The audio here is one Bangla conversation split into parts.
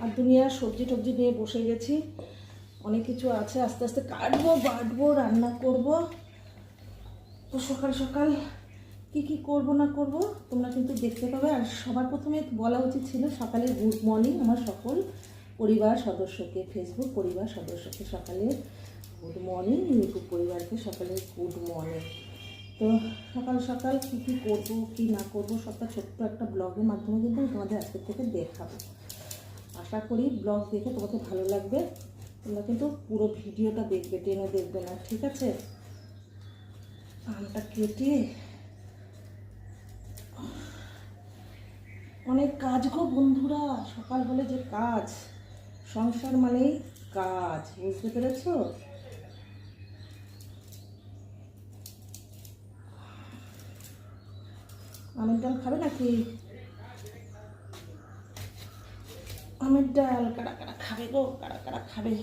আর দুনিয়ার সবজি টবজি নিয়ে বসে গেছি, অনেক কিছু আছে, আস্তে আস্তে কাটবো বাটবো রান্না করব। তো সকাল সকাল কি কি করব না করব তোমরা কিন্তু দেখতে পাবে। আর সবার প্রথমে বলা উচিত ছিল সকালে গুড মর্নিং আমার সকল পরিবার সদস্যকে, ফেসবুক পরিবার সদস্যকে সকালে গুড মর্নিং, ইউটিউব পরিবারকে সকালে গুড মর্নিং। তো সকাল সকাল কী কী করবো কী না করবো সবটা ছোট্ট একটা ব্লগের মাধ্যমে কিন্তু আমি তোমাদের আজকের থেকে দেখাবো। আশা করি ব্লগ দেখে তোমাকে ভালো লাগবে। তোমরা কিন্তু পুরো ভিডিওটা দেখবে, টেনে দেখবে না, ঠিক আছে? আমটা কেটে অনেক কাজ গো বন্ধুরা, সকাল হলে যে কাজ, সংসার মানেই কাজ, বুঝতে পেরেছো? আমের ডাল খাবে নাকি? আমের ডাল কারা কারা খাবে গো, কারা কারা খাবে?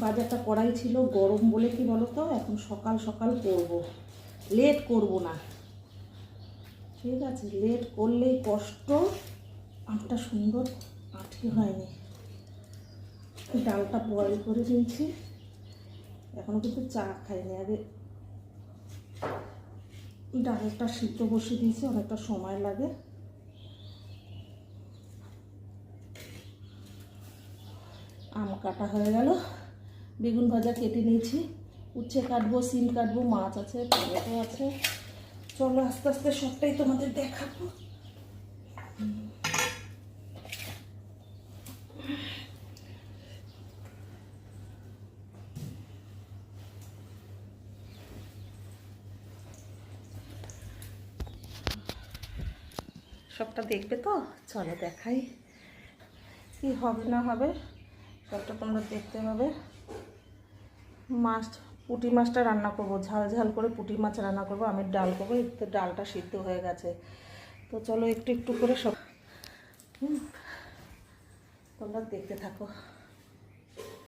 বাজারটা করাই ছিল, গরম বলে কি বলো তো, এখন সকাল সকাল করব, লেট করব না, ঠিক আছে? লেট করলেই কষ্ট, আমটা সুন্দর আটকে হয়নি। ডালটা বয়েল করে নিয়েছি, এখনও কিন্তু চা খাইনি, আগে ডালটা সিদ্ধ বসিয়ে দিয়েছি, অনেকটা সময় লাগে। আম কাটা হয়ে গেল, বেগুন ভাজা কেটে নিয়েছি, উচ্ছে কাটবো, সিম কাটবো, মাছ আছে, টমেটো আছে। চলো আস্তে আস্তে সবটাই তোমাদের দেখাবো। সবটা দেখবে তো? চলো দেখাই, কি হবে না হবে সবটা তোমরা দেখতে পাবে। মাছ, পুঁটি মাছটা রান্না করব, ঝাল ঝাল করে পুঁটি মাছ রান্না করব, আমের ডাল করবো। তো ডালটা সিদ্ধ হয়ে গেছে, তো চলো একটু একটু করে সব তোমরা দেখতে থাকো।